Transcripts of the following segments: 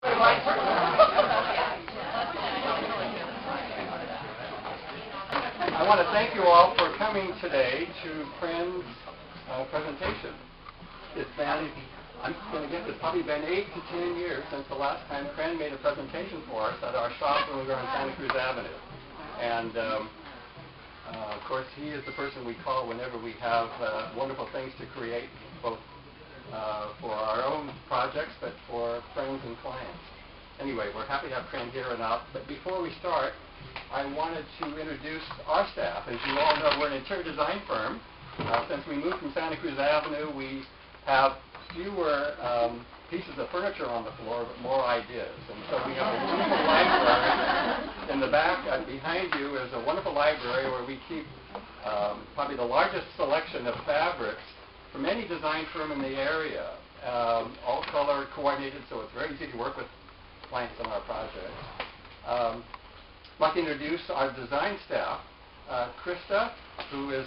I want to thank you all for coming today to Cren's presentation. It's been, I'm going to guess it's probably been 8 to 10 years since the last time Cren made a presentation for us at our shop when we were on Santa Cruz Avenue. And of course, he is the person we call whenever we have wonderful things to create, both for our own projects, but for friends and clients. Anyway, we're happy to have Cren here and out. But before we start, I wanted to introduce our staff. As you all know, we're an interior design firm. Since we moved from Santa Cruz Avenue, we have fewer pieces of furniture on the floor, but more ideas. And so we have a wonderful library. In the back, behind you, is a wonderful library where we keep probably the largest selection of fabrics from any design firm in the area. All color coordinated, so it's very easy to work with clients on our projects. I'd like to introduce our design staff. Krista, who is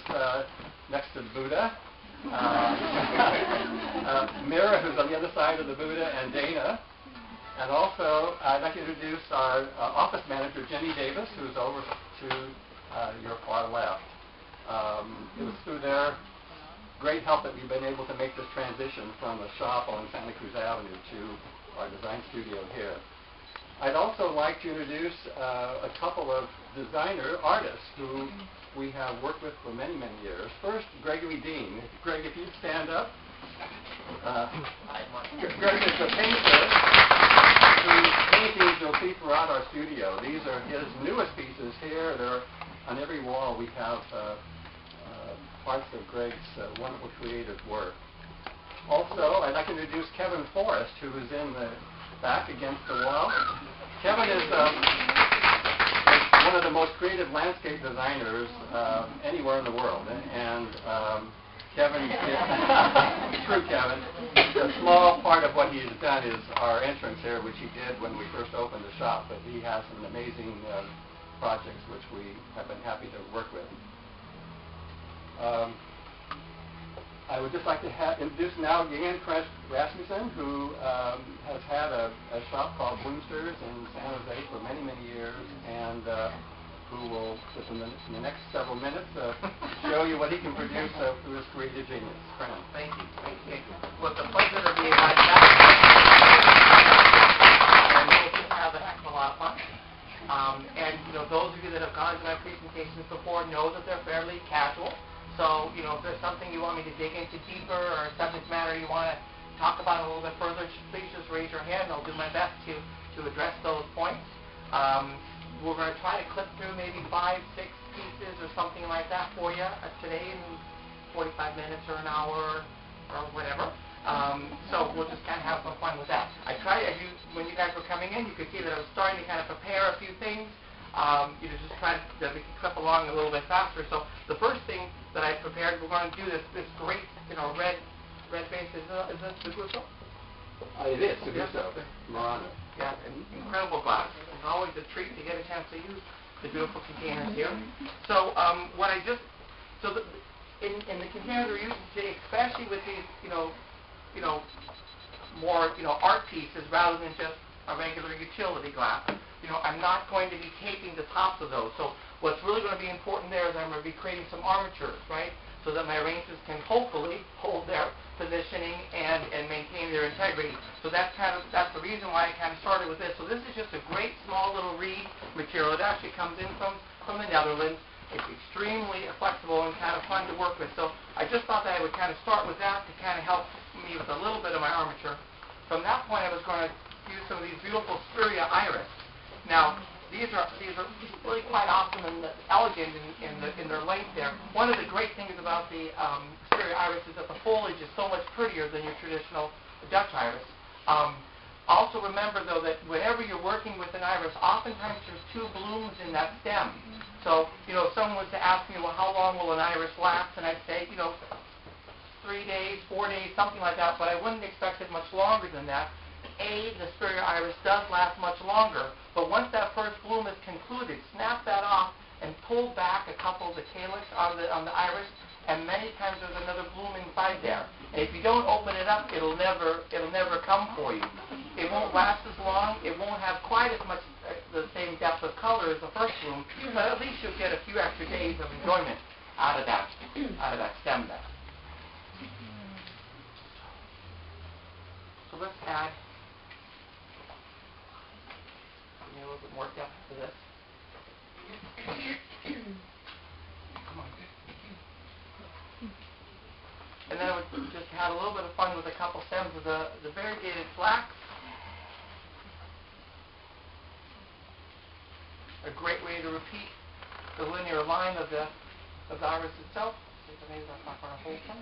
next to the Buddha. Mira, who's on the other side of the Buddha, and Dana. And also, I'd like to introduce our office manager, Jenny Davis, who's over to your far left. It was through their great help that we've been able to make this transition from a shop on Santa Cruz Avenue to our design studio here. I'd also like to introduce a couple of designer artists who we have worked with for many, many years. First, Gregory Dean. Greg, if you'd stand up. Greg is a painter whose paintings you'll see throughout our studio. These are his newest pieces here. They're on every wall. We have parts of Greg's wonderful creative work. Also, I'd like to introduce Kevin Forrest, who is in the back against the wall. Kevin is one of the most creative landscape designers anywhere in the world. And Kevin, true Kevin, a small part of what he's done is our entrance here, which he did when we first opened the shop. But he has some amazing projects which we have been happy to work with. I would just like to introduce now Jan Rasmussen, who has had a shop called Bloomsters in San Jose for many, many years, and who will, in the next several minutes, show you what he can produce through his creative genius. Cren. Thank you. Well, it's a pleasure to be invited back. And we'll just have a heck of a lot of fun. And those of you that have gone to my presentations before know that they're fairly casual. So, if there's something you want me to dig into deeper or a subject matter you want to talk about a little bit further, please just raise your hand. I'll do my best to address those points. We're going to try to clip through maybe 5, 6 pieces or something like that for you today in 45 minutes or an hour or whatever. So we'll just kind of have some fun with that. When you guys were coming in, you could see that I was starting to kind of prepare a few things. Just try to clip along a little bit faster. So the first thing that I prepared, we're going to do this great, red base. Is this the Gusto? It is the Gusto, Murano. Yeah, an incredible glass. It's always a treat to get a chance to use the beautiful containers here. So in the containers we're using today, especially with these, more, art pieces rather than just a regular utility glass. I'm not going to be taping the tops of those. So what's really going to be important there is I'm going to be creating some armatures, right? So that my arrangements can hopefully hold their positioning and maintain their integrity. So that's the reason why I kind of started with this. So this is just a great small little reed material. It actually comes in from the Netherlands. It's extremely flexible and kind of fun to work with. So I just thought that I would kind of start with that to kind of help me with a little bit of my armature. From that point, I was going to use some of these beautiful Spirea iris. Now, these are really quite awesome and elegant in their length there. One of the great things about the Spirea iris is that the foliage is so much prettier than your traditional Dutch iris. Also remember, though, that whenever you're working with an iris, oftentimes there's 2 blooms in that stem. So, if someone was to ask me, well, how long will an iris last? And I'd say, 3 days, 4 days, something like that, but I wouldn't expect it much longer than that. The Spirea iris does last much longer, but once that first bloom is concluded, snap that off and pull back a couple of the calyx on the iris, and many times there's another bloom inside there. And if you don't open it up, it'll never come for you. It won't last as long. It won't have quite as much the same depth of color as the first bloom, but at least you'll get a few extra days of enjoyment out of that stem there. So let's add a little bit more depth to this. Come on. And then I would just have a little bit of fun with a couple stems of the variegated flax. A great way to repeat the linear line of the iris itself. See if maybe that's not going to hold some.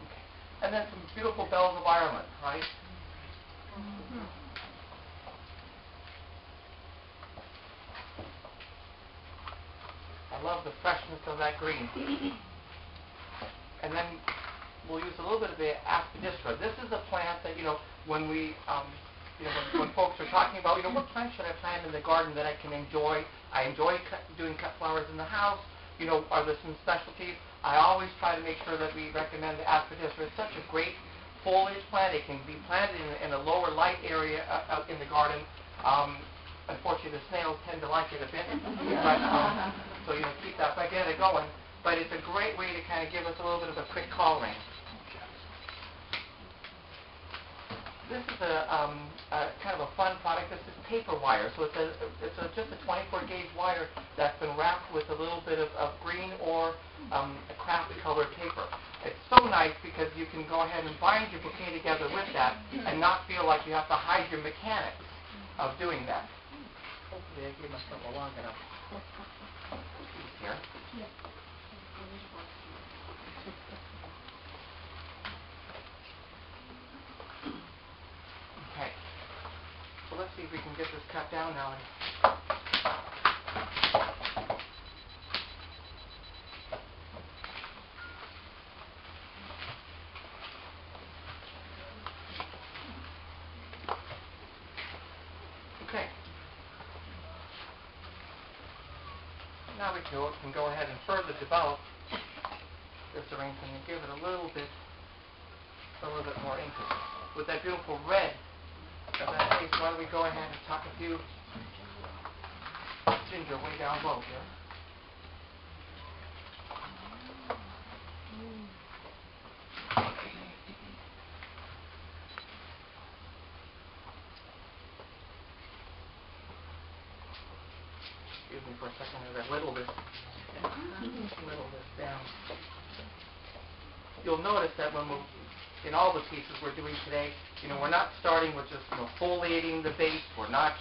Okay. And then some beautiful bells of Ireland, right? Mm-hmm. I love the freshness of that green. And then we'll use a little bit of the aspidistra. This is a plant that, when we, when folks are talking about, what plant should I plant in the garden that I can enjoy? I enjoy doing cut flowers in the house. Are there some specialties? I always try to make sure that we recommend the aspidistra. It's such a great foliage plant. It can be planted in a lower light area out in the garden. Unfortunately, the snails tend to like it a bit, but, so keep that baguette going. But it's a great way to kind of give us a little bit of a quick call ring. This is a kind of a fun product. This is paper wire. So it's just a 24 gauge wire that's been wrapped with a little bit of green or a craft colored paper. It's so nice because you can go ahead and bind your bouquet together with that and not feel like you have to hide your mechanics of doing that. Hopefully I gave myself a long enough piece here. Okay. So let's see if we can get this cut down now. Okay. Now we can go ahead and further develop this arrangement and give it a little bit more emphasis. With that beautiful red of that face, why don't we go ahead and tuck a few ginger way down low here. Excuse me for a second, there's a little bit down. You'll notice that when in all the pieces we're doing today, we're not starting with just foliating the base. We're not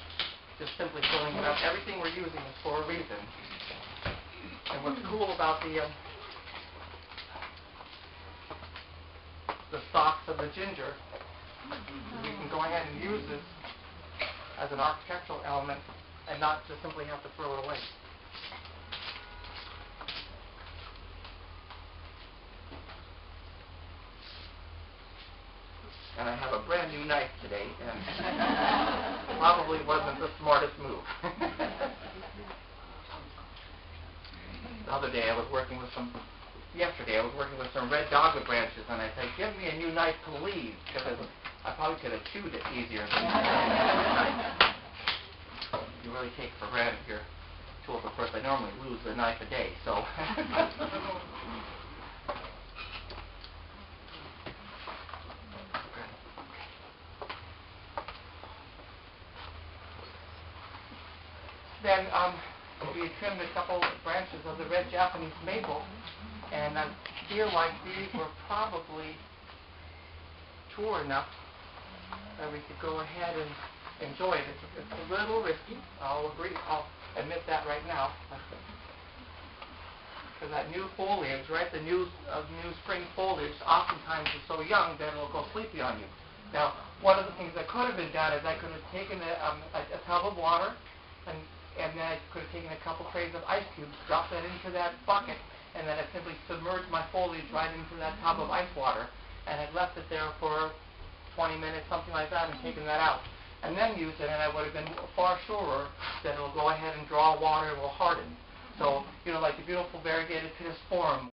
just simply filling it up. Everything we're using is for a reason. And what's cool about the stalks of the ginger is we can go ahead and use this as an architectural element and not just simply have to throw it away. And I have a brand new knife today, and probably wasn't the smartest move. Yesterday I was working with some red dogwood branches, and I said, give me a new knife, please, because I probably could have chewed it easier than knife. You really take for granted your tools. Of course, I normally lose a knife a day, so. Then we trimmed a couple branches of the red Japanese maple, and I feel like these were probably mature enough that we could go ahead and enjoy it. It's a little risky, I'll agree. I'll admit that right now. Because that new foliage, right, the new spring foliage oftentimes is so young that it'll go sleepy on you. Now, one of the things that could have been done is I could have taken a tub of water and then I could have taken a couple trays of ice cubes, dropped that into that bucket, and then I simply submerged my foliage right into that tub of ice water, and I left it there for 20 minutes, something like that, and taken that out. and then use it, and I would have been far surer that it'll go ahead and draw water and will harden. So, like the beautiful variegated pittosporum.